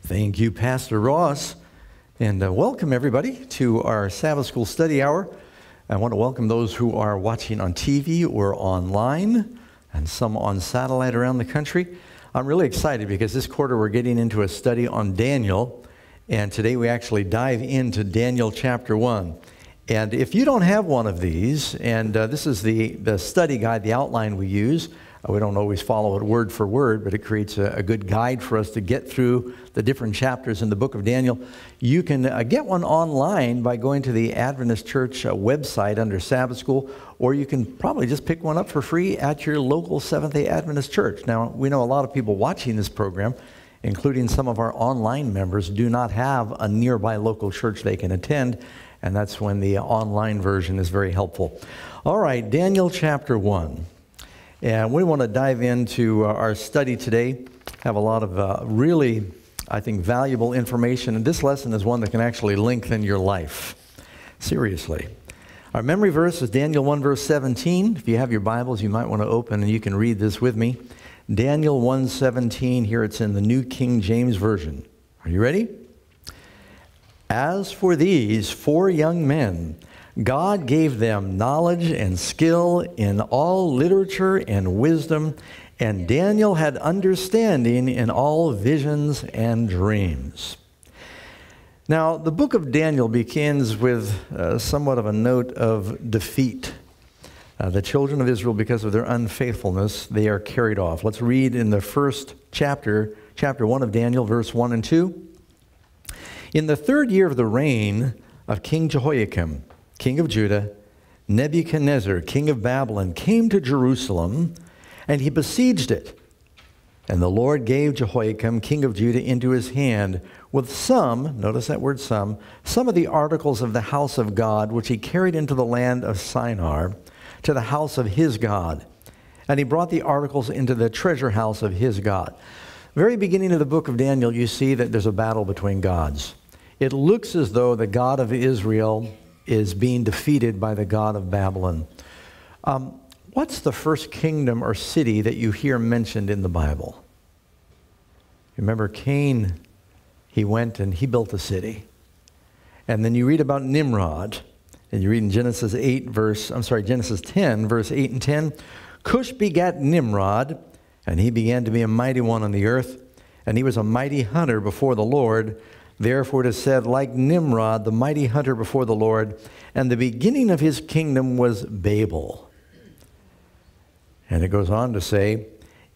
Thank you, Pastor Ross. And welcome, everybody, to our Sabbath School Study Hour. I want to welcome those who are watching on TV or online, and some on satellite around the country. I'm really excited because this quarter we're getting into a study on Daniel, and today we actually dive into Daniel chapter 1. And if you don't have one of these, and this is the study guide, the outline we use. We don't always follow it word for word, but it creates a good guide for us to get through the different chapters in the book of Daniel. You can get one online by going to the Adventist Church website under Sabbath School, or you can probably just pick one up for free at your local Seventh-day Adventist church. Now, we know a lot of people watching this program, including some of our online members, do not have a nearby local church they can attend, and that's when the online version is very helpful. All right, Daniel chapter 1. And we want to dive into our study today, have a lot of really, I think, valuable information. And this lesson is one that can actually lengthen your life. Seriously. Our memory verse is Daniel 1, verse 17. If you have your Bibles, you might want to open and you can read this with me. Daniel 1:17, here it's in the New King James Version. Are you ready? As for these 4 young men, God gave them knowledge and skill in all literature and wisdom, and Daniel had understanding in all visions and dreams. Now, the book of Daniel begins with somewhat of a note of defeat. The children of Israel, because of their unfaithfulness, they are carried off. Let's read in the first chapter 1 of Daniel, verse 1 and 2. In the 3rd year of the reign of King Jehoiakim, king of Judah, Nebuchadnezzar, king of Babylon, came to Jerusalem, and he besieged it. And the Lord gave Jehoiakim, king of Judah, into his hand with some, notice that word some of the articles of the house of God, which he carried into the land of Shinar, to the house of his God. And he brought the articles into the treasure house of his God. Very beginning of the book of Daniel, you see that there's a battle between gods. It looks as though the God of Israel is being defeated by the God of Babylon. What's the first kingdom or city that you hear mentioned in the Bible? Remember Cain, he went and he built a city. And then you read about Nimrod, and you read in Genesis 10, verse 8 and 10. Cush begat Nimrod, and he began to be a mighty one on the earth, and he was a mighty hunter before the Lord. Therefore it is said, like Nimrod, the mighty hunter before the Lord, and the beginning of his kingdom was Babel. And it goes on to say,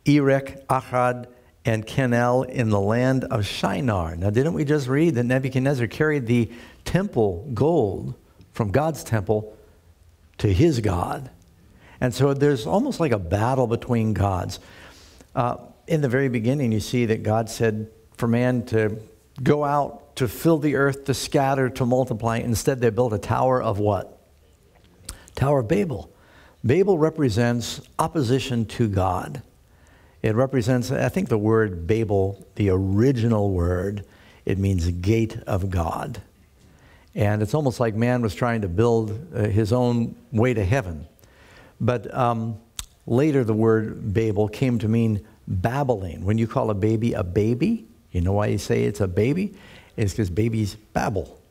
Erech, Akkad, and Calneh in the land of Shinar. Now, didn't we just read that Nebuchadnezzar carried the temple gold from God's temple to his God? And so there's almost like a battle between gods. In the very beginning, you see that God said for man to go out, to fill the earth, to scatter, to multiply. Instead, they built a tower of what? Tower of Babel. Babel represents opposition to God. It represents, I think the word Babel, the original word, it means gate of God. And it's almost like man was trying to build his own way to heaven. But later the word Babel came to mean babbling. When you call a baby, you know why you say it's a baby? It's because babies babble.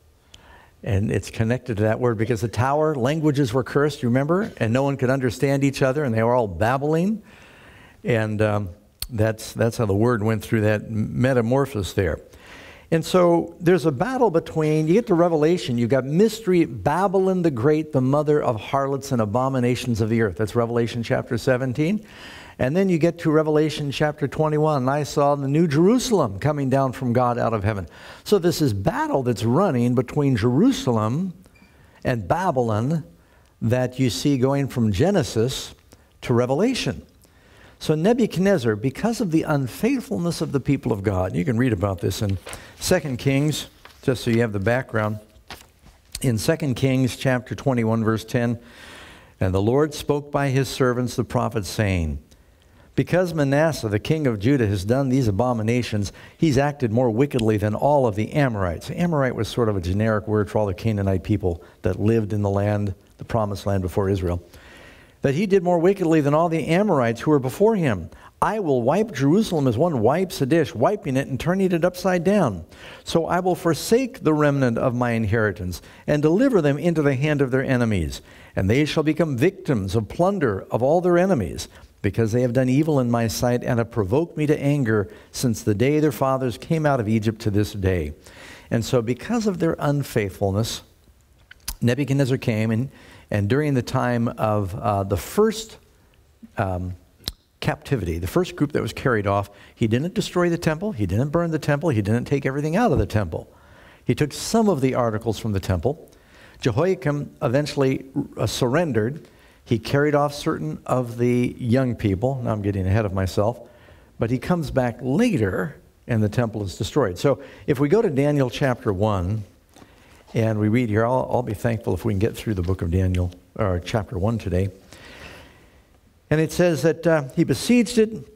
And it's connected to that word because the tower, languages were cursed, you remember? And no one could understand each other, and they were all babbling. And that's how the word went through that metamorphosis there. And so there's a battle between, you get to Revelation, you've got mystery, Babylon the Great, the mother of harlots and abominations of the earth. That's Revelation chapter 17. And then you get to Revelation chapter 21, and I saw the new Jerusalem coming down from God out of heaven. So this is battle that's running between Jerusalem and Babylon that you see going from Genesis to Revelation. So Nebuchadnezzar, because of the unfaithfulness of the people of God, you can read about this in 2 Kings, just so you have the background. In 2 Kings chapter 21, verse 10, and the Lord spoke by his servants, the prophets, saying, because Manasseh, the king of Judah, has done these abominations, he's acted more wickedly than all of the Amorites. Amorite was sort of a generic word for all the Canaanite people that lived in the land, the promised land before Israel. That he did more wickedly than all the Amorites who were before him. I will wipe Jerusalem as one wipes a dish, wiping it and turning it upside down. So I will forsake the remnant of my inheritance and deliver them into the hand of their enemies. And they shall become victims of plunder of all their enemies, because they have done evil in my sight and have provoked me to anger since the day their fathers came out of Egypt to this day. And so because of their unfaithfulness, Nebuchadnezzar came, and during the time of the first captivity, the first group that was carried off, he didn't destroy the temple, he didn't burn the temple, he didn't take everything out of the temple. He took some of the articles from the temple. Jehoiakim eventually surrendered. He carried off certain of the young people. Now I'm getting ahead of myself. But he comes back later, and the temple is destroyed. So if we go to Daniel chapter 1, and we read here, I'll be thankful if we can get through the book of Daniel, or chapter 1 today. And it says that he besieged it,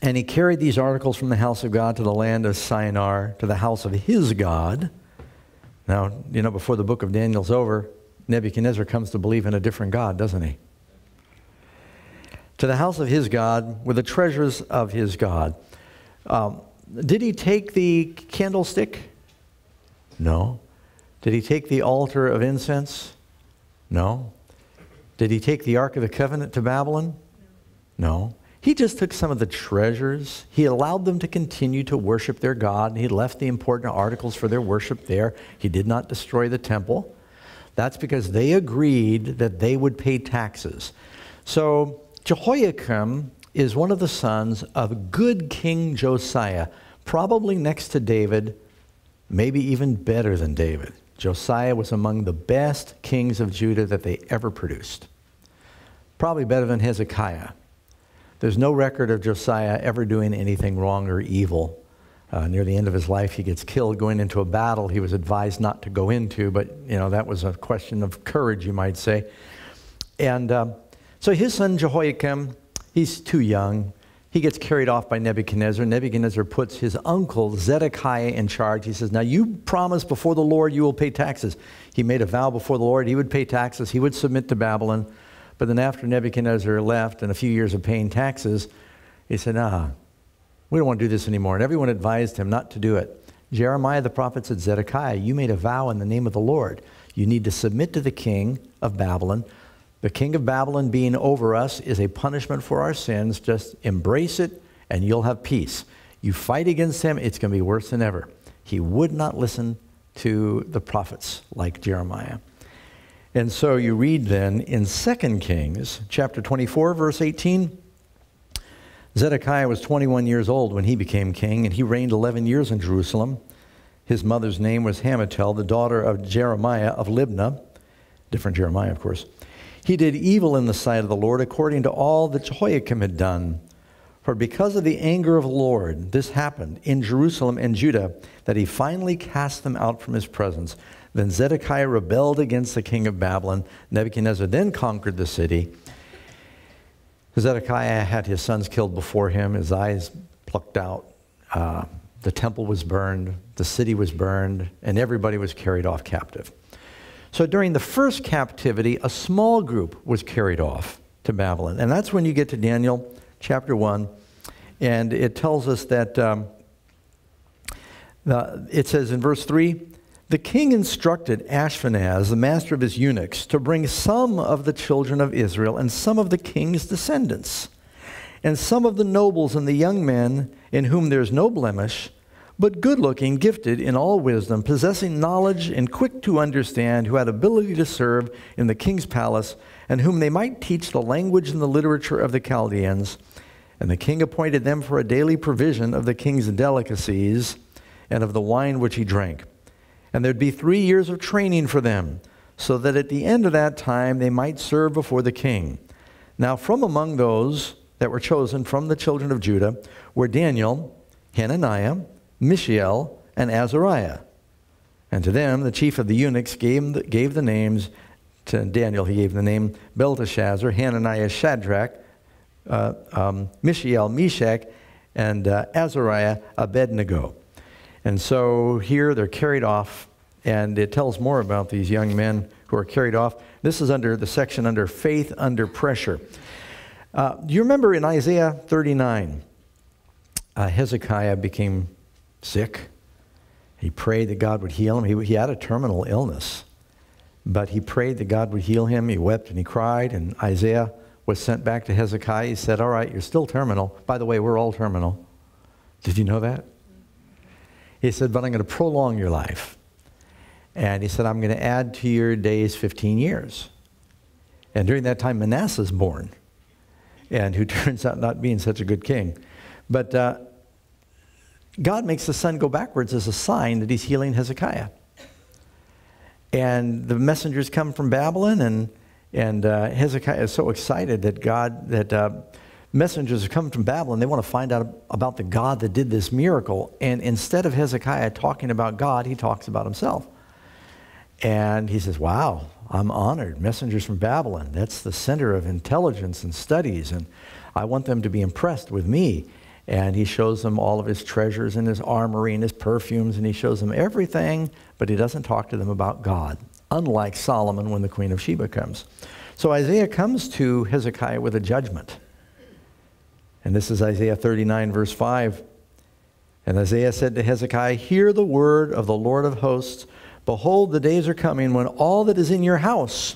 and he carried these articles from the house of God to the land of Shinar, to the house of his God. Now, you know, before the book of Daniel's over, Nebuchadnezzar comes to believe in a different God, doesn't he? To the house of his God, with the treasures of his God. Did he take the candlestick? No. Did he take the altar of incense? No. Did he take the Ark of the Covenant to Babylon? No. He just took some of the treasures. He allowed them to continue to worship their God. He left the important articles for their worship there. He did not destroy the temple. That's because they agreed that they would pay taxes. So Jehoiakim is one of the sons of good King Josiah, probably next to David, maybe even better than David. Josiah was among the best kings of Judah that they ever produced. Probably better than Hezekiah. There's no record of Josiah ever doing anything wrong or evil. Near the end of his life, he gets killed going into a battle he was advised not to go into, but you know that was a question of courage, you might say. And so his son Jehoiakim, he's too young. He gets carried off by Nebuchadnezzar. Nebuchadnezzar puts his uncle Zedekiah in charge. He says, now you promise before the Lord you will pay taxes. He made a vow before the Lord he would pay taxes. He would submit to Babylon. But then after Nebuchadnezzar left and a few years of paying taxes, he said, we don't want to do this anymore. And everyone advised him not to do it. Jeremiah the prophet said, Zedekiah, you made a vow in the name of the Lord. You need to submit to the king of Babylon. The king of Babylon being over us is a punishment for our sins. Just embrace it and you'll have peace. You fight against him, it's going to be worse than ever. He would not listen to the prophets like Jeremiah. And so you read then in 2 Kings chapter 24, verse 18, Zedekiah was 21 years old when he became king, and he reigned 11 years in Jerusalem. His mother's name was Hamutal, the daughter of Jeremiah of Libnah. Different Jeremiah, of course. He did evil in the sight of the Lord according to all that Jehoiakim had done. For because of the anger of the Lord, this happened in Jerusalem and Judah, that he finally cast them out from his presence. Then Zedekiah rebelled against the king of Babylon. Nebuchadnezzar then conquered the city. Zedekiah had his sons killed before him, his eyes plucked out. The temple was burned, the city was burned, and everybody was carried off captive. So during the first captivity, a small group was carried off to Babylon. And that's when you get to Daniel chapter 1. And it tells us that, it says in verse 3, the king instructed Ashpenaz, the master of his eunuchs, to bring some of the children of Israel and some of the king's descendants, and some of the nobles and the young men in whom there is no blemish, but good-looking, gifted in all wisdom, possessing knowledge and quick to understand, who had ability to serve in the king's palace, and whom they might teach the language and the literature of the Chaldeans. And the king appointed them for a daily provision of the king's delicacies and of the wine which he drank. And there'd be 3 years of training for them, so that at the end of that time they might serve before the king. Now from among those that were chosen from the children of Judah were Daniel, Hananiah, Mishael, and Azariah. And to them the chief of the eunuchs gave the names. To Daniel he gave the name Belteshazzar, Hananiah Shadrach, Mishael Meshach, and Azariah Abednego. And so here they're carried off, and it tells more about these young men who are carried off. This is under the section under faith under pressure. Do you remember in Isaiah 39, Hezekiah became sick? He prayed that God would heal him. He had a terminal illness, but he prayed that God would heal him. He wept and he cried, and Isaiah was sent back to Hezekiah. He said, all right, you're still terminal. By the way, we're all terminal. Did you know that? He said, but I'm going to prolong your life. And he said, I'm going to add to your days 15 years. And during that time, Manasseh's born, and who turns out not being such a good king. But God makes the sun go backwards as a sign that he's healing Hezekiah. And the messengers come from Babylon, and Hezekiah is so excited that messengers have come from Babylon. They want to find out about the God that did this miracle. And instead of Hezekiah talking about God, he talks about himself. And he says, wow, I'm honored. Messengers from Babylon, that's the center of intelligence and studies, and I want them to be impressed with me. And he shows them all of his treasures and his armory and his perfumes, and he shows them everything, but he doesn't talk to them about God, unlike Solomon when the Queen of Sheba comes. So Isaiah comes to Hezekiah with a judgment. And this is Isaiah 39, verse 5. And Isaiah said to Hezekiah, hear the word of the Lord of hosts. Behold, the days are coming when all that is in your house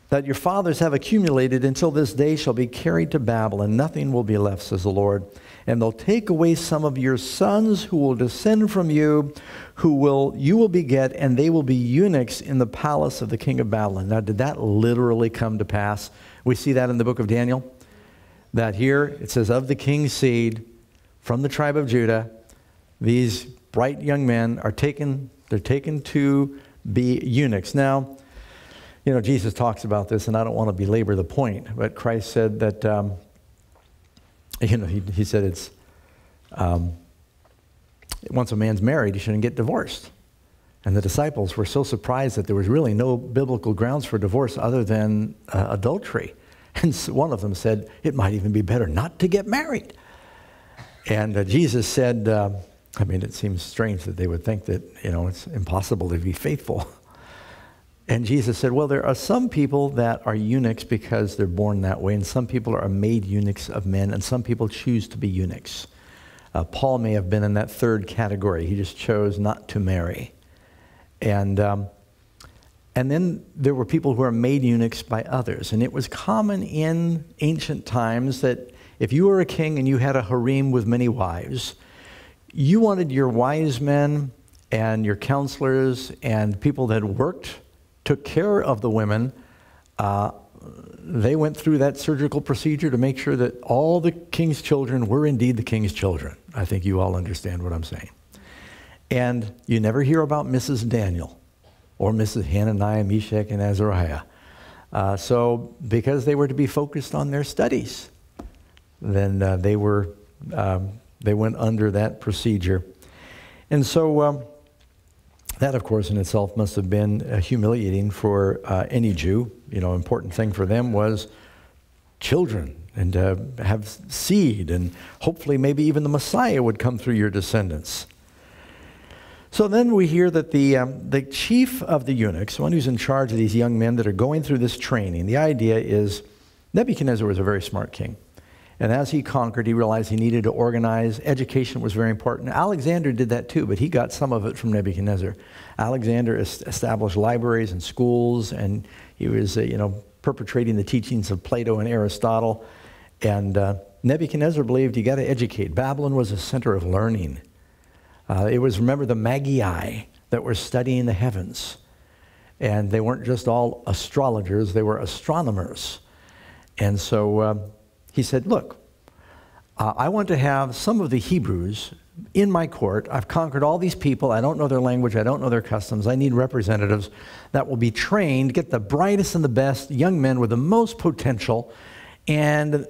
that your fathers have accumulated until this day shall be carried to Babylon. Nothing will be left, says the Lord. And they'll take away some of your sons who will descend from you, you will beget, and they will be eunuchs in the palace of the king of Babylon. Now, did that literally come to pass? We see that in the book of Daniel. That here it says, of the king's seed, from the tribe of Judah, these bright young men are taken. They're taken to be eunuchs. Now, you know, Jesus talks about this, and I don't want to belabor the point, but Christ said that, he said it's, once a man's married, he shouldn't get divorced. And the disciples were so surprised that there was really no biblical grounds for divorce other than adultery. And one of them said, it might even be better not to get married. And Jesus said, it seems strange that they would think that, it's impossible to be faithful. And Jesus said, well, there are some people that are eunuchs because they're born that way, and some people are made eunuchs of men, and some people choose to be eunuchs. Paul may have been in that third category. He just chose not to marry. And then there were people who were made eunuchs by others. And it was common in ancient times that if you were a king and you had a harem with many wives, you wanted your wise men and your counselors and people that took care of the women. They went through that surgical procedure to make sure that all the king's children were indeed the king's children. I think you all understand what I'm saying. And you never hear about Mrs. Daniel or Mrs. Hananiah, Meshach, and Azariah. So because they were to be focused on their studies, then they went under that procedure. And so that, of course, in itself must have been humiliating for any Jew. Important thing for them was children and to have seed, and hopefully maybe even the Messiah would come through your descendants. So then we hear that the chief of the eunuchs, one who's in charge of these young men that are going through this training, the idea is Nebuchadnezzar was a very smart king. And as he conquered, he realized he needed to organize. Education was very important. Alexander did that too, but he got some of it from Nebuchadnezzar. Alexander established libraries and schools, and he was, perpetrating the teachings of Plato and Aristotle. And Nebuchadnezzar believed you got to educate. Babylon was a center of learning. It was, remember, the Magi that were studying the heavens. And they weren't just all astrologers, they were astronomers. And so he said, look, I want to have some of the Hebrews in my court. I've conquered all these people. I don't know their language. I don't know their customs. I need representatives that will be trained, get the brightest and the best young men with the most potential, and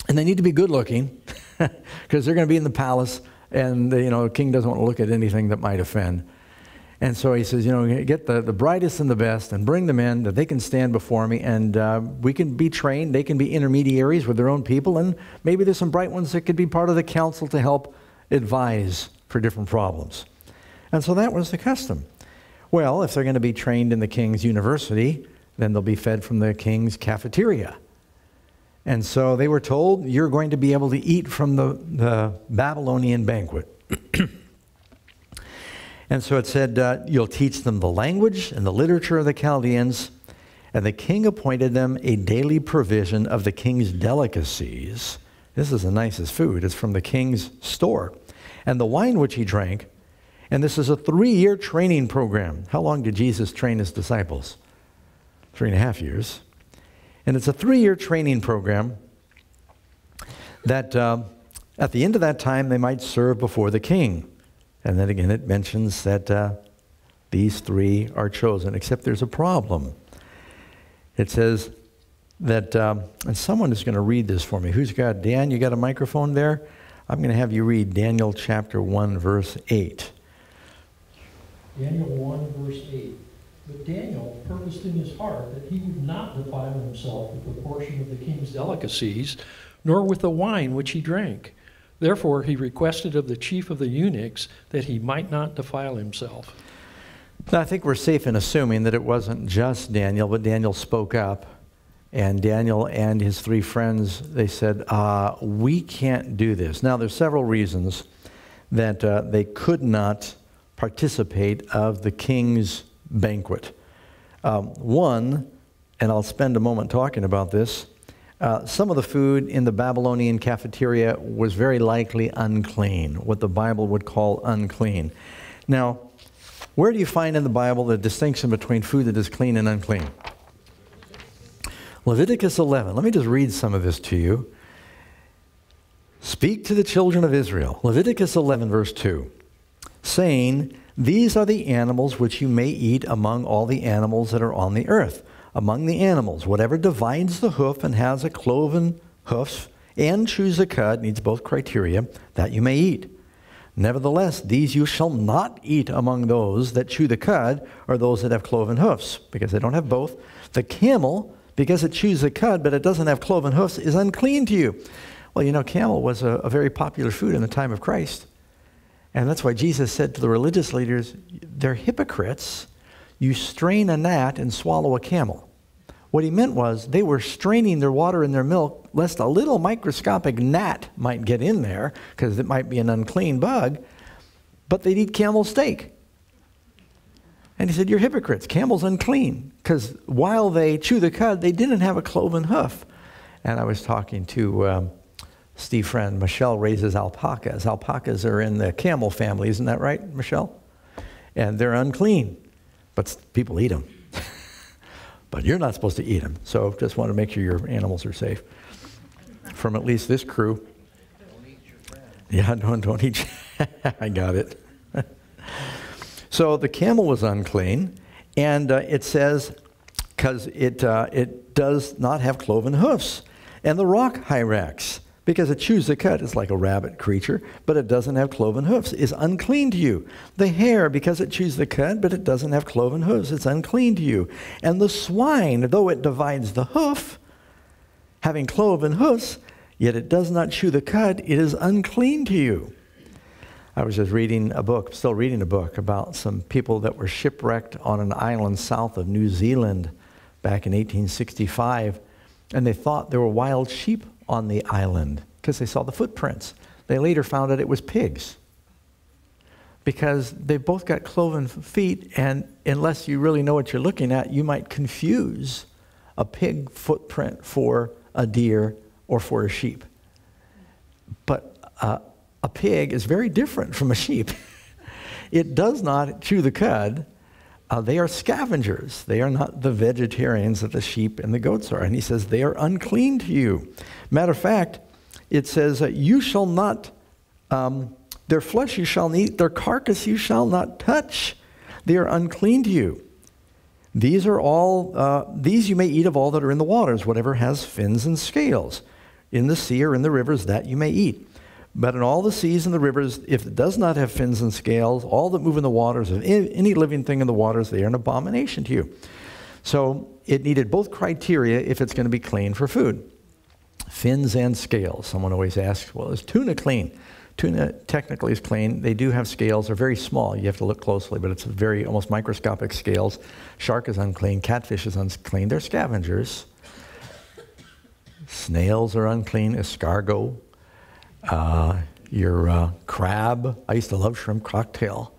they need to be good looking because they're going to be in the palace, and the king doesn't want to look at anything that might offend. And so he says, get the brightest and the best and bring them in that they can stand before me, and we can be trained. They can be intermediaries with their own people, and maybe there's some bright ones that could be part of the council to help advise for different problems. And so that was the custom. Well, if they're going to be trained in the king's university, then they'll be fed from the king's cafeteria. And so they were told, you're going to be able to eat from the Babylonian banquet. And so it said, you'll teach them the language and the literature of the Chaldeans, and the king appointed them a daily provision of the king's delicacies. This is the nicest food. It's from the king's store. And the wine which he drank, and this is a 3-year training program. How long did Jesus train his disciples? 3.5 years. And it's a 3-year training program that at the end of that time, they might serve before the king. And then again, it mentions that these 3 are chosen, except there's a problem. It says that, and someone is going to read this for me. Who's got, Dan, you got a microphone there? I'm going to have you read Daniel chapter 1, verse 8. Daniel 1, verse 8. But Daniel purposed in his heart that he would not defile himself with the portion of the king's delicacies, nor with the wine which he drank. Therefore he requested of the chief of the eunuchs that he might not defile himself. Now, I think we're safe in assuming that it wasn't just Daniel, but Daniel spoke up. And Daniel and his 3 friends, they said, we can't do this. Now, there's several reasons that they could not participate of the king's banquet. One, and I'll spend a moment talking about this, some of the food in the Babylonian cafeteria was very likely unclean, what the Bible would call unclean. Now, where do you find in the Bible the distinction between food that is clean and unclean? Leviticus 11. Let me just read some of this to you. Speak to the children of Israel. Leviticus 11, verse 2. Saying, these are the animals which you may eat among all the animals that are on the earth. Among the animals, whatever divides the hoof and has a cloven hoof and chews the cud, needs both criteria, that you may eat. Nevertheless, these you shall not eat among those that chew the cud or those that have cloven hoofs, because they don't have both. The camel, because it chews the cud but it doesn't have cloven hoofs, is unclean to you. Well, you know, camel was a very popular food in the time of Christ. And that's why Jesus said to the religious leaders, they're hypocrites. You strain a gnat and swallow a camel. What he meant was they were straining their water and their milk lest a little microscopic gnat might get in there, because it might be an unclean bug, but they'd eat camel steak. And he said, you're hypocrites. Camel's unclean, because while they chew the cud, they didn't have a cloven hoof. And I was talking to Steve Friend. Michelle raises alpacas. Alpacas are in the camel family, isn't that right, Michelle? And they're unclean, but people eat them. But you're not supposed to eat them. So just want to make sure your animals are safe. From at least this crew. Don't eat your friend. Yeah, don't eat. I got it. So the camel was unclean, and it says, because it does not have cloven hoofs. And the rock hyrax, because it chews the cud, it's like a rabbit creature, but it doesn't have cloven hoofs, is unclean to you. The hare, because it chews the cud, but it doesn't have cloven hoofs, it's unclean to you. And the swine, though it divides the hoof, having cloven hoofs, yet it does not chew the cud, it is unclean to you. I was just reading a book, still reading a book, about some people that were shipwrecked on an island south of New Zealand back in 1865, and they thought there were wild sheep on the island because they saw the footprints. They later found out it was pigs, because they both got cloven feet, and unless you really know what you're looking at, you might confuse a pig footprint for a deer or for a sheep. But a pig is very different from a sheep. It does not chew the cud. They are scavengers. They are not the vegetarians that the sheep and the goats are. And he says, they are unclean to you. Matter of fact, it says, you shall not, their flesh you shall eat, their carcass you shall not touch. They are unclean to you. These are all, these you may eat of all that are in the waters, whatever has fins and scales. In the sea or in the rivers, that you may eat. But in all the seas and the rivers, if it does not have fins and scales, all that move in the waters, of any living thing in the waters, they are an abomination to you. So it needed both criteria if it's going to be clean for food. Fins and scales. Someone always asks, well, is tuna clean? Tuna technically is clean. They do have scales. They're very small. You have to look closely, but it's very almost microscopic scales. Shark is unclean. Catfish is unclean. They're scavengers. Snails are unclean, escargot. Your crab. I used to love shrimp cocktail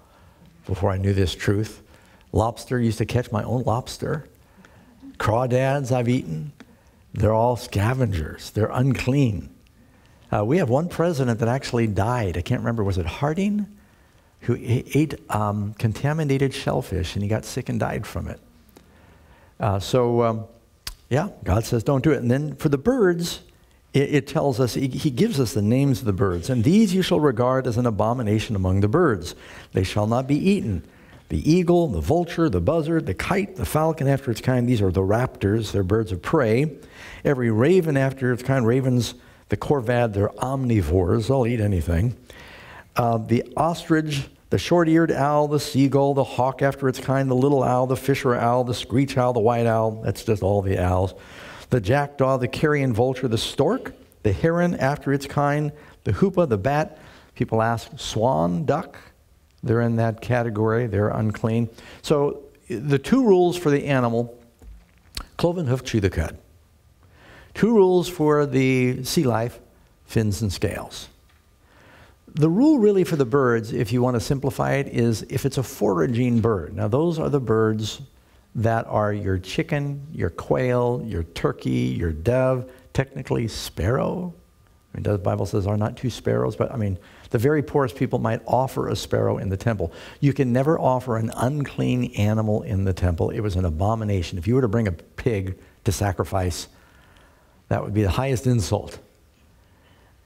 before I knew this truth. Lobster, used to catch my own lobster. Crawdads I've eaten. They're all scavengers. They're unclean. We have one president that actually died. I can't remember, was it Harding? Who ate contaminated shellfish, and he got sick and died from it. Yeah, God says don't do it. And then for the birds, it tells us, he gives us the names of the birds. And these you shall regard as an abomination among the birds. They shall not be eaten. The eagle, the vulture, the buzzard, the kite, the falcon after its kind. These are the raptors. They're birds of prey. Every raven after its kind. Ravens, the corvad, they're omnivores. They'll eat anything. The ostrich, the short-eared owl, the seagull, the hawk after its kind, the little owl, the fisher owl, the screech owl, the white owl. That's just all the owls. The jackdaw, the carrion vulture, the stork, the heron after its kind, the hoopoe, the bat. People ask, swan, duck, they're in that category. They're unclean. So the two rules for the animal, cloven hoof, chew the cud. Two rules for the sea life, fins and scales. The rule really for the birds, if you want to simplify it, is if it's a foraging bird. Now those are the birds that are your chicken, your quail, your turkey, your dove, technically sparrow. I mean, the Bible says are not two sparrows, but I mean, the very poorest people might offer a sparrow in the temple. You can never offer an unclean animal in the temple. It was an abomination. If you were to bring a pig to sacrifice, that would be the highest insult.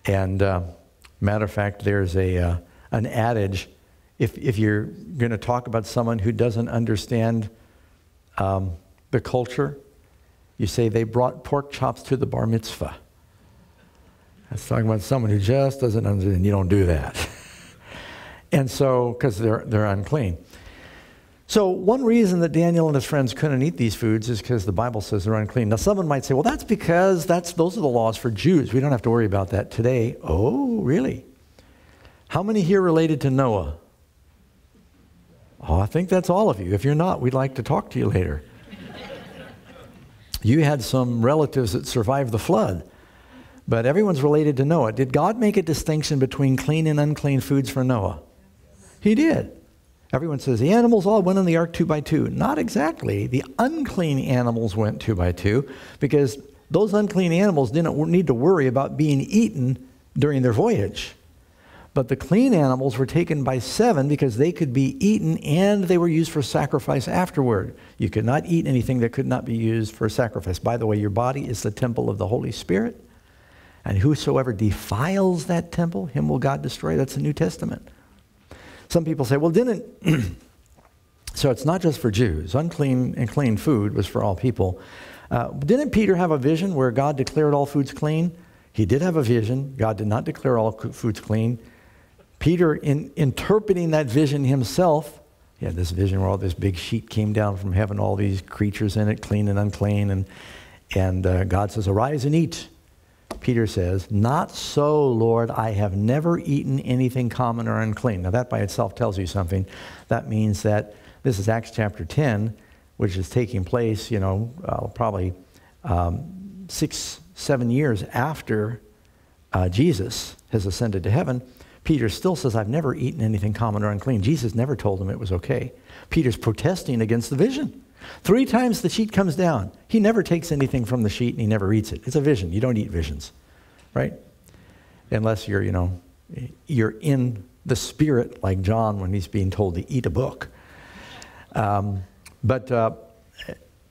And matter of fact, there's an adage, if you're going to talk about someone who doesn't understand the culture, you say they brought pork chops to the bar mitzvah. That's talking about someone who just doesn't understand. You don't do that. And so, because they're unclean. So one reason that Daniel and his friends couldn't eat these foods is because the Bible says they're unclean. Now someone might say, well, that's because those are the laws for Jews. We don't have to worry about that today. Oh, really? How many here related to Noah? Oh, I think that's all of you. If you're not, we'd like to talk to you later. You had some relatives that survived the flood. But everyone's related to Noah. Did God make a distinction between clean and unclean foods for Noah? He did. Everyone says the animals all went in the ark 2 by 2. Not exactly. The unclean animals went 2 by 2 because those unclean animals didn't need to worry about being eaten during their voyage. But the clean animals were taken by 7 because they could be eaten and they were used for sacrifice afterward. You could not eat anything that could not be used for sacrifice. By the way, your body is the temple of the Holy Spirit. And whosoever defiles that temple, him will God destroy. That's the New Testament. Some people say, well, so it's not just for Jews. Unclean and clean food was for all people. Didn't Peter have a vision where God declared all foods clean? He did have a vision. God did not declare all foods clean. Peter, in interpreting that vision himself, he had this vision where all this big sheet came down from heaven, all these creatures in it, clean and unclean. And God says, arise and eat. Peter says, not so, Lord, I have never eaten anything common or unclean. Now that by itself tells you something. That means that this is Acts chapter 10, which is taking place, probably 6-7 years after Jesus has ascended to heaven. Peter still says, I've never eaten anything common or unclean. Jesus never told him it was okay. Peter's protesting against the vision. 3 times the sheet comes down. He never takes anything from the sheet and he never eats it. It's a vision. You don't eat visions, right? Unless you're in the spirit like John when he's being told to eat a book. But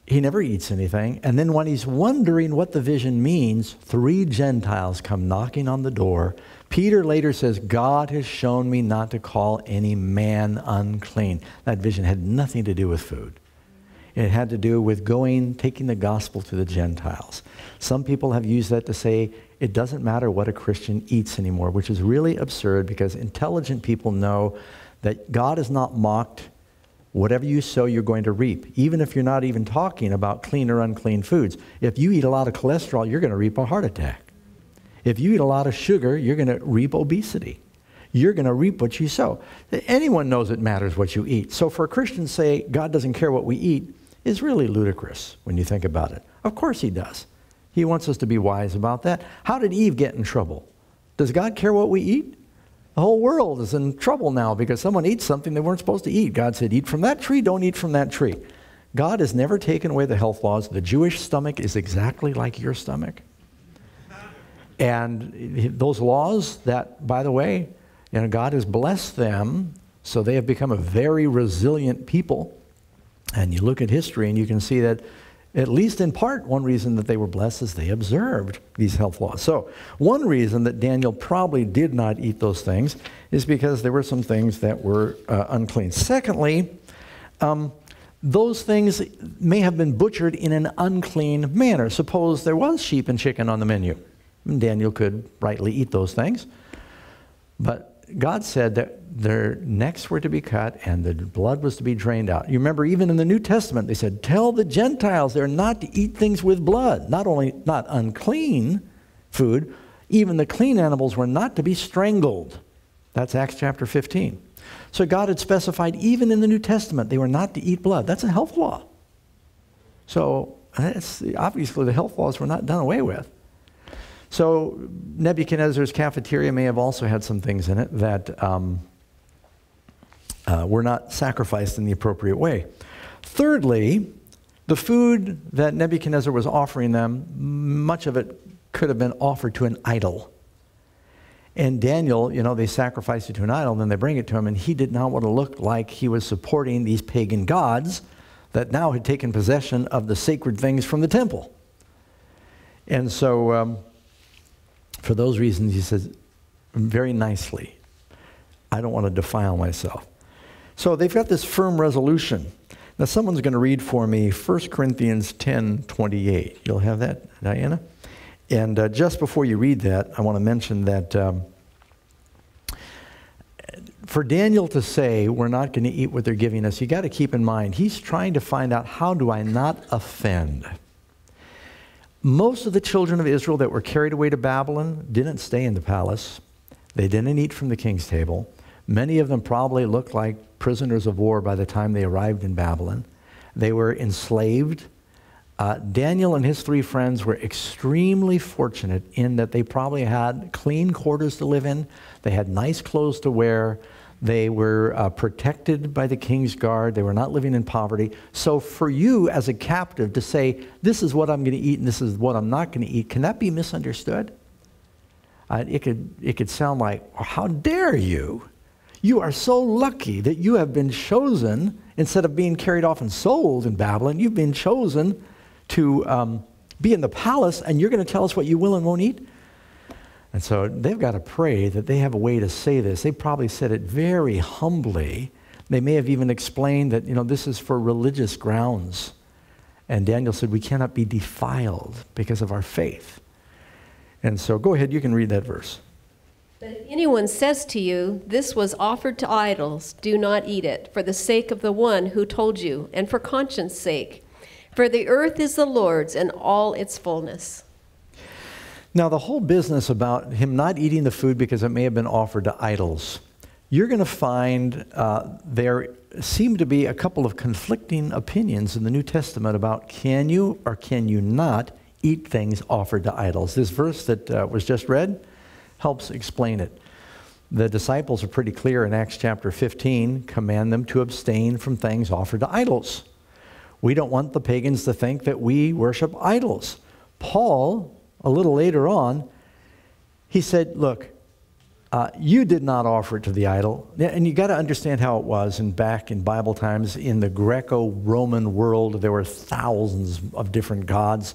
he never eats anything. And then when he's wondering what the vision means, 3 Gentiles come knocking on the door. Peter later says, God has shown me not to call any man unclean. That vision had nothing to do with food. It had to do with taking the gospel to the Gentiles. Some people have used that to say it doesn't matter what a Christian eats anymore, which is really absurd because intelligent people know that God is not mocked. Whatever you sow, you're going to reap, even if you're not even talking about clean or unclean foods. If you eat a lot of cholesterol, you're going to reap a heart attack. If you eat a lot of sugar, you're going to reap obesity. You're going to reap what you sow. Anyone knows it matters what you eat. So for a Christian to say God doesn't care what we eat is really ludicrous when you think about it. Of course he does. He wants us to be wise about that. How did Eve get in trouble? Does God care what we eat? The whole world is in trouble now because someone eats something they weren't supposed to eat. God said, eat from that tree, don't eat from that tree. God has never taken away the health laws. The Jewish stomach is exactly like your stomach. And those laws that, by the way, God has blessed them, so they have become a very resilient people. And you look at history and you can see that, at least in part, one reason that they were blessed is they observed these health laws. So one reason that Daniel probably did not eat those things is because there were some things that were unclean. Secondly, those things may have been butchered in an unclean manner. Suppose there was sheep and chicken on the menu. And Daniel could rightly eat those things. But God said that their necks were to be cut and the blood was to be drained out. You remember, even in the New Testament, they said, tell the Gentiles they're not to eat things with blood. Not only not unclean food, even the clean animals were not to be strangled. That's Acts chapter 15. So God had specified, even in the New Testament, they were not to eat blood. That's a health law. So obviously the health laws were not done away with. So Nebuchadnezzar's cafeteria may have also had some things in it that were not sacrificed in the appropriate way. Thirdly, the food that Nebuchadnezzar was offering them, much of it could have been offered to an idol. And Daniel, they sacrificed it to an idol, then they bring it to him, and he did not want to look like he was supporting these pagan gods that now had taken possession of the sacred things from the temple. And so, for those reasons, he says very nicely, I don't want to defile myself. So they've got this firm resolution. Now someone's going to read for me 1 Corinthians 10:28. You'll have that, Diana? And just before you read that, I want to mention that for Daniel to say we're not going to eat what they're giving us, you got to keep in mind, he's trying to find out, how do I not offend? Most of the children of Israel that were carried away to Babylon didn't stay in the palace. They didn't eat from the king's table. Many of them probably looked like prisoners of war by the time they arrived in Babylon. They were enslaved. Daniel and his 3 friends were extremely fortunate in that they probably had clean quarters to live in. They had nice clothes to wear. They were protected by the king's guard. They were not living in poverty. So for you as a captive to say, this is what I'm going to eat and this is what I'm not going to eat, can that be misunderstood? It could sound like, oh, how dare you? You are so lucky that you have been chosen, instead of being carried off and sold in Babylon, you've been chosen to be in the palace, and you're going to tell us what you will and won't eat? And so they've got to pray that they have a way to say this. They probably said it very humbly. They may have even explained that, this is for religious grounds. And Daniel said, we cannot be defiled because of our faith. And so go ahead, you can read that verse. But if anyone says to you, this was offered to idols, do not eat it, for the sake of the one who told you, and for conscience' sake. For the earth is the Lord's and all its fullness. Now, the whole business about him not eating the food because it may have been offered to idols, you're going to find there seem to be a couple of conflicting opinions in the New Testament about can you or can you not eat things offered to idols. This verse that was just read helps explain it. The disciples are pretty clear in Acts chapter 15, command them to abstain from things offered to idols. We don't want the pagans to think that we worship idols. Paul, a little later on, he said, look, you did not offer it to the idol. And you got to understand how it was. And back in Bible times, in the Greco-Roman world, there were thousands of different gods.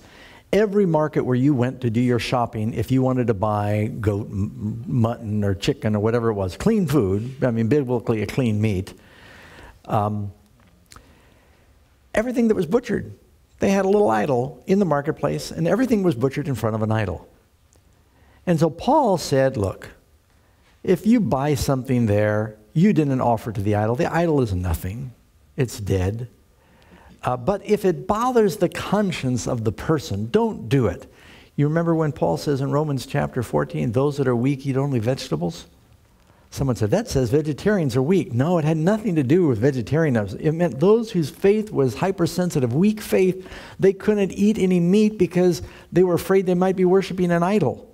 Every market where you went to do your shopping, if you wanted to buy goat, mutton, or chicken, or whatever it was, clean food, biblically a clean meat, everything that was butchered, they had a little idol in the marketplace, and everything was butchered in front of an idol. And so Paul said, look, if you buy something there, you didn't offer to the idol is nothing. It's dead. But if it bothers the conscience of the person, don't do it. You remember when Paul says in Romans chapter 14, those that are weak eat only vegetables? Someone said, that says vegetarians are weak. No, it had nothing to do with vegetarianism. It meant those whose faith was hypersensitive, weak faith, they couldn't eat any meat because they were afraid they might be worshiping an idol.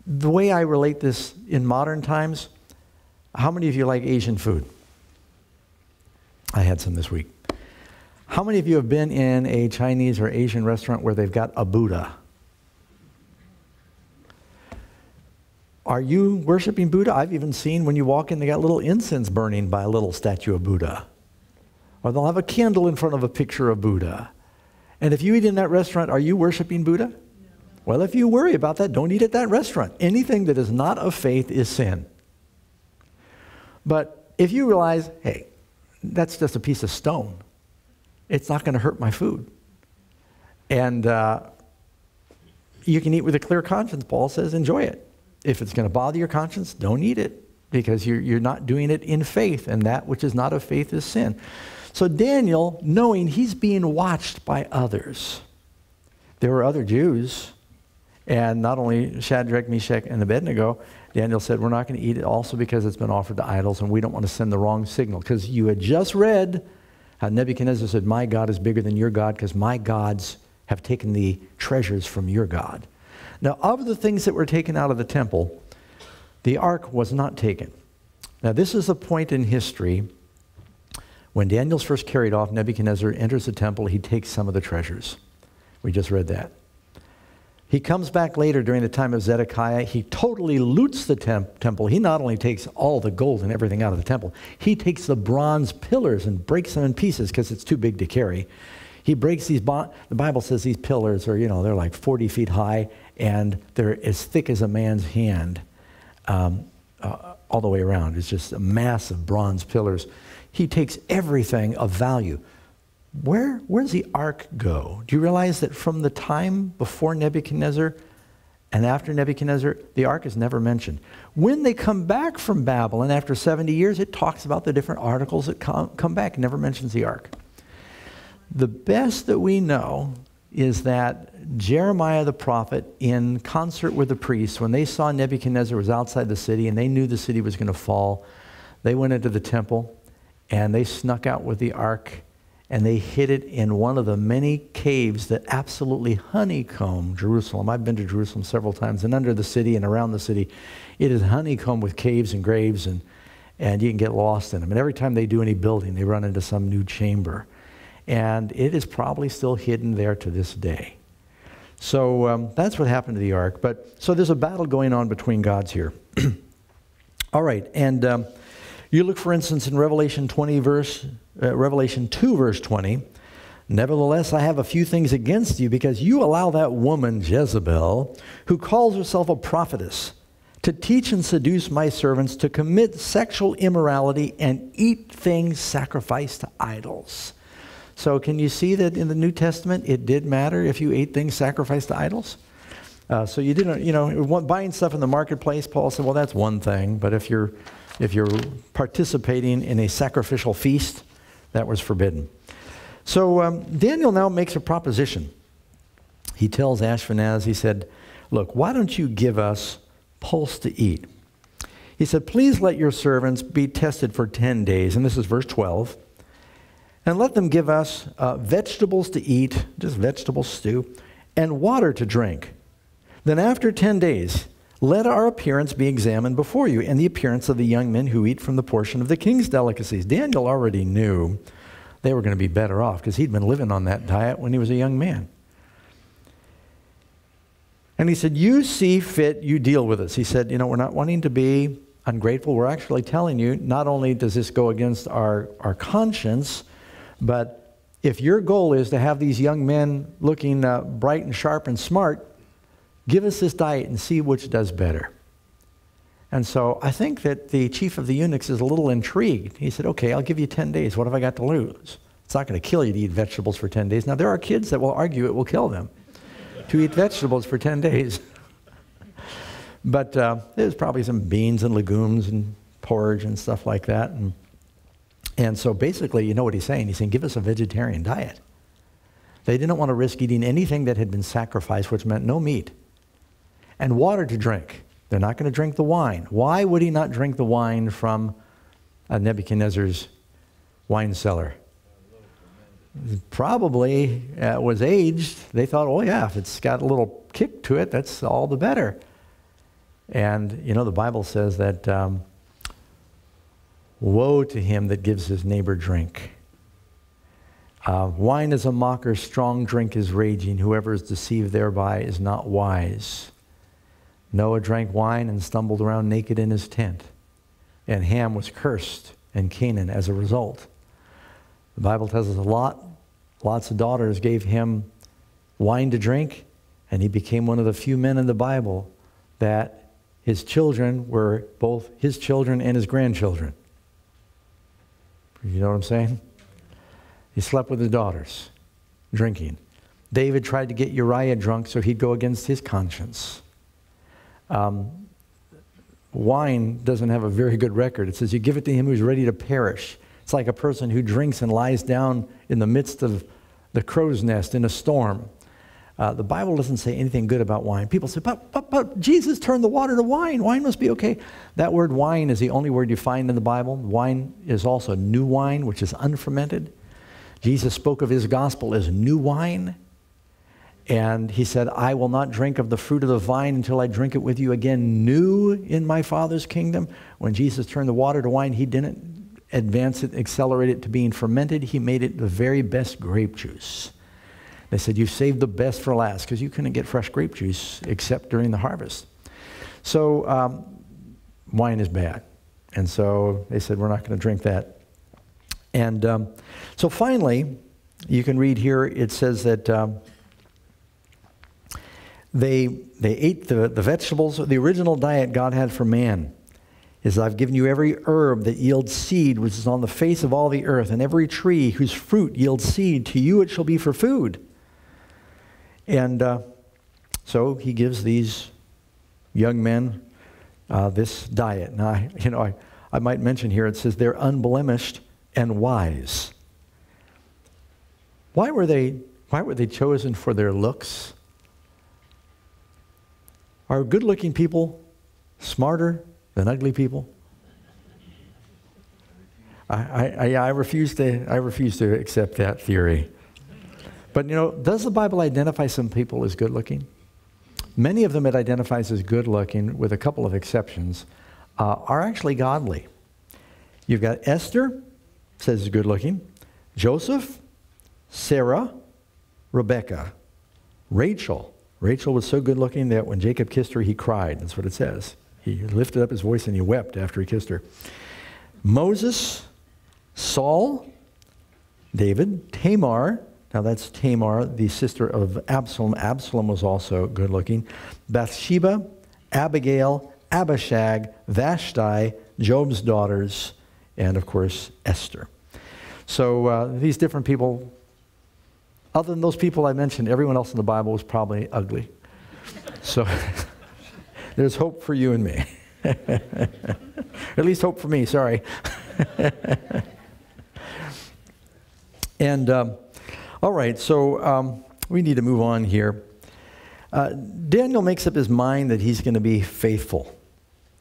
The way I relate this in modern times, how many of you like Asian food? I had some this week. How many of you have been in a Chinese or Asian restaurant where they've got a Buddha? Are you worshiping Buddha? I've even seen when you walk in, they got little incense burning by a little statue of Buddha. Or they'll have a candle in front of a picture of Buddha. And if you eat in that restaurant, are you worshiping Buddha? No. Well, if you worry about that, don't eat at that restaurant. Anything that is not of faith is sin. But if you realize, hey, that's just a piece of stone, it's not going to hurt my food. And you can eat with a clear conscience, Paul says, enjoy it. If it's going to bother your conscience, don't eat it, because you're not doing it in faith, and that which is not of faith is sin. So Daniel, knowing he's being watched by others, there were other Jews, and not only Shadrach, Meshach, and Abednego, Daniel said, we're not going to eat it also because it's been offered to idols, and we don't want to send the wrong signal. Because you had just read how Nebuchadnezzar said, my God is bigger than your God, because my gods have taken the treasures from your God. Now, of the things that were taken out of the temple, the ark was not taken. Now, this is a point in history when Daniel's first carried off, Nebuchadnezzar enters the temple, he takes some of the treasures. We just read that. He comes back later during the time of Zedekiah. He totally loots the temple. He not only takes all the gold and everything out of the temple, he takes the bronze pillars and breaks them in pieces because it's too big to carry. He breaks these, the Bible says these pillars are, they're like 40 feet high, and they're as thick as a man's hand all the way around. It's just a massive bronze pillars. He takes everything of value. Where does the ark go? Do you realize that from the time before Nebuchadnezzar and after Nebuchadnezzar, the ark is never mentioned? When they come back from Babylon after 70 years, it talks about the different articles that come back. It never mentions the ark. The best that we know is that Jeremiah the prophet, in concert with the priests, when they saw Nebuchadnezzar was outside the city and they knew the city was going to fall, they went into the temple and they snuck out with the ark and they hid it in one of the many caves that absolutely honeycomb Jerusalem. I've been to Jerusalem several times, and under the city and around the city, it is honeycombed with caves and graves, and you can get lost in them. And every time they do any building, they run into some new chamber. And it is probably still hidden there to this day. So that's what happened to the ark. So there's a battle going on between gods here. All right, and you look, for instance, in Revelation 2, verse 20. Nevertheless, I have a few things against you, because you allow that woman Jezebel, who calls herself a prophetess, to teach and seduce my servants to commit sexual immorality and eat things sacrificed to idols. So can you see that in the New Testament it did matter if you ate things sacrificed to idols? So you didn't, buying stuff in the marketplace, Paul said, well, that's one thing. But if you're participating in a sacrificial feast, that was forbidden. So Daniel now makes a proposition. He tells Ashpenaz, he said, look, why don't you give us pulse to eat? He said, please let your servants be tested for 10 days. And this is verse 12. And let them give us vegetables to eat, just vegetable stew, and water to drink. Then after 10 days, let our appearance be examined before you, and the appearance of the young men who eat from the portion of the king's delicacies. Daniel already knew they were going to be better off, because he'd been living on that diet when he was a young man. And he said, you see fit, you deal with us. He said, we're not wanting to be ungrateful. We're actually telling you, not only does this go against our conscience, but if your goal is to have these young men looking bright and sharp and smart, give us this diet and see which does better. And so I think that the chief of the eunuchs is a little intrigued. He said, okay, I'll give you 10 days. What have I got to lose? It's not going to kill you to eat vegetables for 10 days. Now, there are kids that will argue it will kill them to eat vegetables for 10 days. But there's probably some beans and legumes and porridge and stuff like that. And so basically, you know what he's saying? He's saying, give us a vegetarian diet. They didn't want to risk eating anything that had been sacrificed, which meant no meat. And water to drink. They're not going to drink the wine. Why would he not drink the wine from Nebuchadnezzar's wine cellar? Probably was aged. They thought, oh yeah, if it's got a little kick to it, that's all the better. And you know, the Bible says that woe to him that gives his neighbor drink. Wine is a mocker, strong drink is raging. Whoever is deceived thereby is not wise. Noah drank wine and stumbled around naked in his tent. And Ham was cursed, and Canaan as a result. The Bible tells us lots of daughters gave him wine to drink, and he became one of the few men in the Bible that his children were both his children and his grandchildren. You know what I'm saying? He slept with his daughters, drinking. David tried to get Uriah drunk so he'd go against his conscience. Wine doesn't have a very good record. It says you give it to him who's ready to perish. It's like a person who drinks and lies down in the midst of the crow's nest in a storm. The Bible doesn't say anything good about wine. People say, but Jesus turned the water to wine. Wine must be okay. That word wine is the only word you find in the Bible. Wine is also new wine, which is unfermented. Jesus spoke of his gospel as new wine. And he said, I will not drink of the fruit of the vine until I drink it with you again new in my Father's kingdom. When Jesus turned the water to wine, he didn't advance it, accelerate it to being fermented. He made it the very best grape juice. They said, you saved the best for last, because you couldn't get fresh grape juice except during the harvest. So wine is bad. And so they said, we're not going to drink that. And so finally, you can read here, it says that they ate the vegetables. The original diet God had for man is, I've given you every herb that yields seed, which is on the face of all the earth, and every tree whose fruit yields seed. To you it shall be for food. And so he gives these young men this diet. Now, I might mention here, it says they're unblemished and wise. Why were they chosen for their looks? Are good-looking people smarter than ugly people? I refuse to accept that theory. But does the Bible identify some people as good-looking? Many of them it identifies as good-looking, with a couple of exceptions, are actually godly. You've got Esther, says is good-looking. Joseph, Sarah, Rebecca, Rachel. Rachel was so good-looking that when Jacob kissed her, he cried. That's what it says. He lifted up his voice and he wept after he kissed her. Moses, Saul, David, Tamar. Now that's Tamar, the sister of Absalom. Absalom was also good-looking. Bathsheba, Abigail, Abishag, Vashti, Job's daughters, and of course Esther. So these different people, other than those people I mentioned, everyone else in the Bible was probably ugly. So there's hope for you and me. At least hope for me, sorry. And all right, so we need to move on here. Daniel makes up his mind that he's going to be faithful.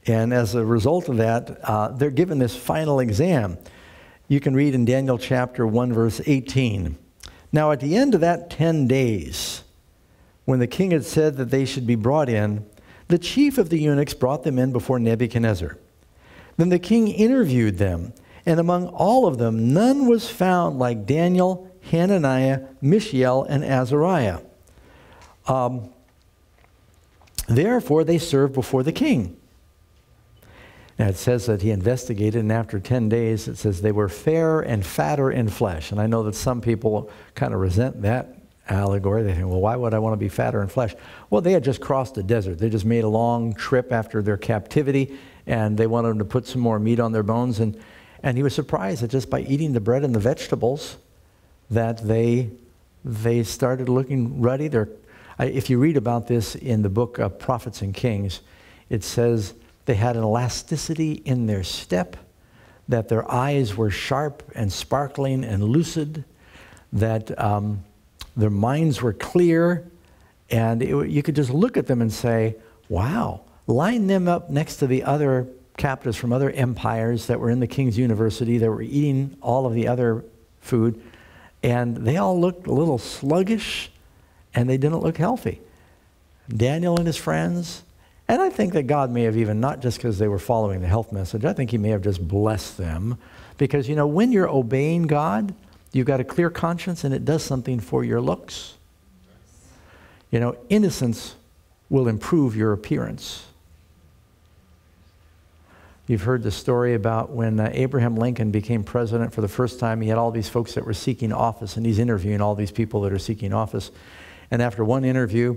And as a result of that, they're given this final exam. You can read in Daniel chapter 1, verse 18. Now at the end of that 10 days, when the king had said that they should be brought in, the chief of the eunuchs brought them in before Nebuchadnezzar. Then the king interviewed them, and among all of them none was found like Daniel, Hananiah, Mishael, and Azariah. Therefore they served before the king. Now it says that he investigated, and after 10 days it says they were fairer and fatter in flesh. And I know that some people kind of resent that allegory. They think, well, why would I want to be fatter in flesh? Well, they had just crossed the desert. They just made a long trip after their captivity, and they wanted them to put some more meat on their bones. And he was surprised that just by eating the bread and the vegetables that they started looking ruddy. If you read about this in the book of Prophets and Kings, it says they had an elasticity in their step, that their eyes were sharp and sparkling and lucid, that their minds were clear, and you could just look at them and say, wow, line them up next to the other captives from other empires that were in the king's university that were eating all of the other food, and they all looked a little sluggish, and they didn't look healthy. Daniel and his friends, and I think that God may have even, not just because they were following the health message, I think he may have just blessed them, because, you know, when you're obeying God, you've got a clear conscience, and it does something for your looks. You know, innocence will improve your appearance. You've heard the story about when Abraham Lincoln became president for the first time. He had all these folks that were seeking office, and he's interviewing all these people that are seeking office. And after one interview,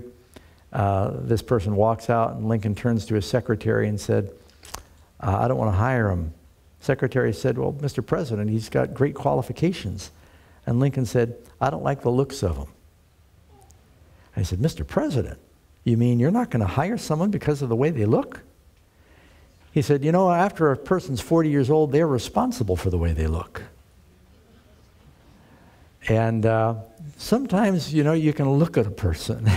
this person walks out, and Lincoln turns to his secretary and said, I don't want to hire him. Secretary said, well, Mr. President, he's got great qualifications. And Lincoln said, I don't like the looks of him. And he said, Mr. President, you mean you're not going to hire someone because of the way they look? He said, you know, after a person's 40 years old, they're responsible for the way they look. And sometimes, you know, you can look at a person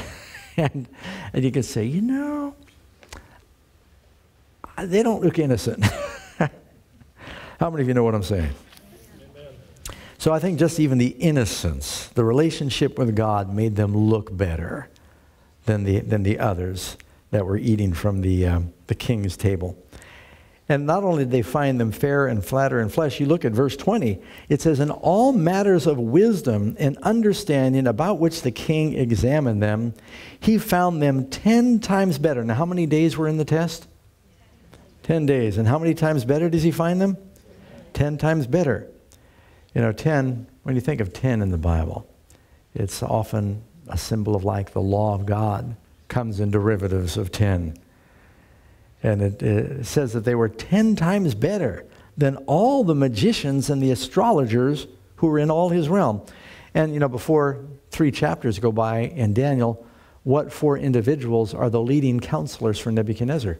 and you can say, you know, they don't look innocent. How many of you know what I'm saying? Amen. So I think just even the innocence, the relationship with God made them look better than the others that were eating from the king's table. And not only did they find them fair and flatter in flesh, you look at verse 20. It says, in all matters of wisdom and understanding about which the king examined them, he found them 10 times better. Now, how many days were in the test? 10 days. And how many times better does he find them? 10 times better. You know, 10, when you think of 10 in the Bible, it's often a symbol of like the law of God comes in derivatives of 10. And it says that they were 10 times better than all the magicians and the astrologers who were in all his realm. And, you know, before 3 chapters go by in Daniel, what 4 individuals are the leading counselors for Nebuchadnezzar?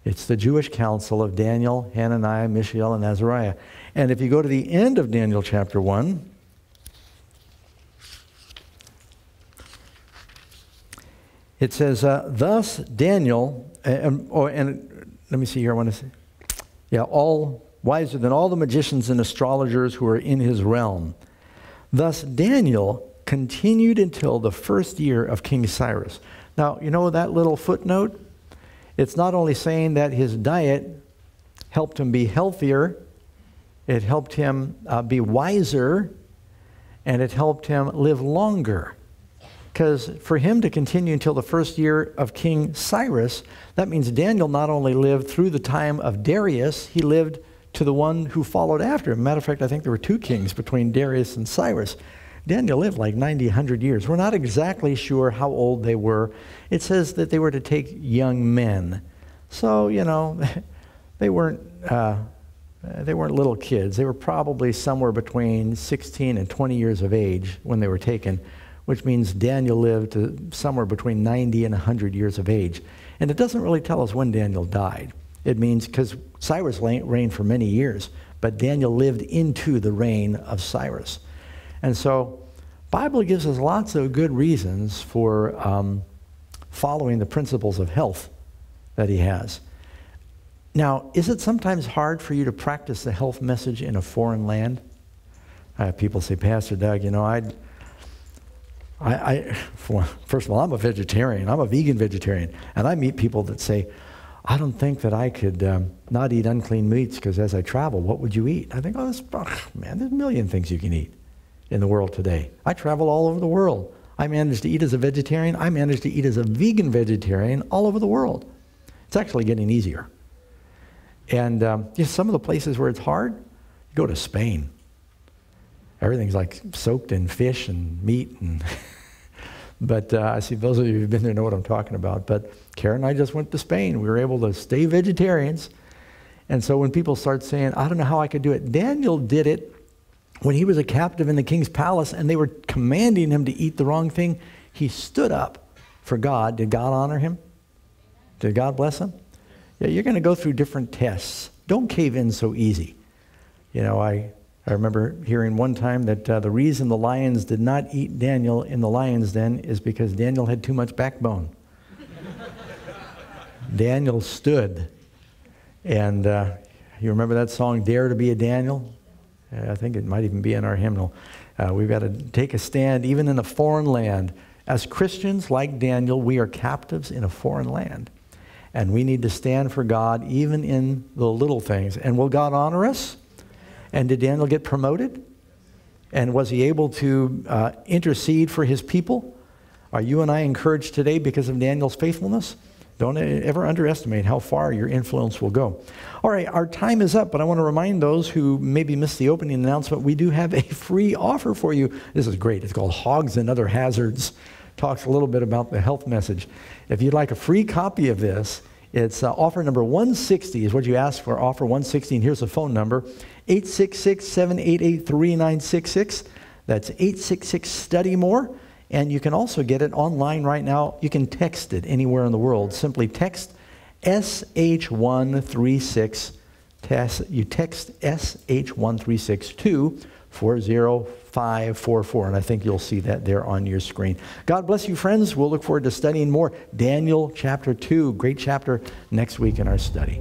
It's the Jewish council of Daniel, Hananiah, Mishael, and Azariah. And if you go to the end of Daniel chapter 1, it says, thus Daniel, and let me see here, I want to say, yeah, all wiser than all the magicians and astrologers who are in his realm. Thus Daniel continued until the first year of King Cyrus. Now, you know that little footnote? It's not only saying that his diet helped him be healthier, it helped him be wiser, and it helped him live longer. Because for him to continue until the first year of King Cyrus, that means Daniel not only lived through the time of Darius, he lived to the one who followed after him. Matter of fact, I think there were 2 kings between Darius and Cyrus. Daniel lived like 90, 100 years. We're not exactly sure how old they were. It says that they were to take young men. So, you know, they weren't little kids. They were probably somewhere between 16 and 20 years of age when they were taken, which means Daniel lived to somewhere between 90 and 100 years of age. And it doesn't really tell us when Daniel died. It means, because Cyrus reigned for many years, but Daniel lived into the reign of Cyrus. And so, Bible gives us lots of good reasons for following the principles of health that he has. Now, is it sometimes hard for you to practice the health message in a foreign land? People say, Pastor Doug, you know, first of all, I'm a vegetarian. I'm a vegan vegetarian. And I meet people that say, I don't think that I could not eat unclean meats because as I travel, what would you eat? I think, man, there's a million things you can eat in the world today. I travel all over the world. I managed to eat as a vegetarian. I managed to eat as a vegan vegetarian all over the world. It's actually getting easier. And some of the places where it's hard, you go to Spain. Everything's like soaked in fish and meat. But I see those of you who've been there know what I'm talking about. But Karen and I just went to Spain. We were able to stay vegetarians. And so when people start saying, I don't know how I could do it, Daniel did it when he was a captive in the king's palace and they were commanding him to eat the wrong thing. He stood up for God. Did God honor him? Did God bless him? Yeah, you're going to go through different tests. Don't cave in so easy. You know, I remember hearing one time that the reason the lions did not eat Daniel in the lion's den is because Daniel had too much backbone. Daniel stood. And you remember that song, Dare to be a Daniel? I think it might even be in our hymnal. We've got to take a stand even in a foreign land. As Christians, like Daniel, we are captives in a foreign land. And we need to stand for God even in the little things. And will God honor us? And did Daniel get promoted? And was he able to intercede for his people? Are you and I encouraged today because of Daniel's faithfulness? Don't ever underestimate how far your influence will go. All right, our time is up, but I want to remind those who maybe missed the opening announcement, we do have a free offer for you. This is great. It's called Hogs and Other Hazards. Talks a little bit about the health message. If you'd like a free copy of this, it's offer number 160 is what you ask for, offer 160, and here's the phone number, 866-788-3966. That's 866-STUDY-MORE. And you can also get it online right now. You can text it anywhere in the world. Simply text SH136. You text SH136 to 40544. And I think you'll see that there on your screen. God bless you, friends. We'll look forward to studying more. Daniel chapter 2, great chapter, next week in our study.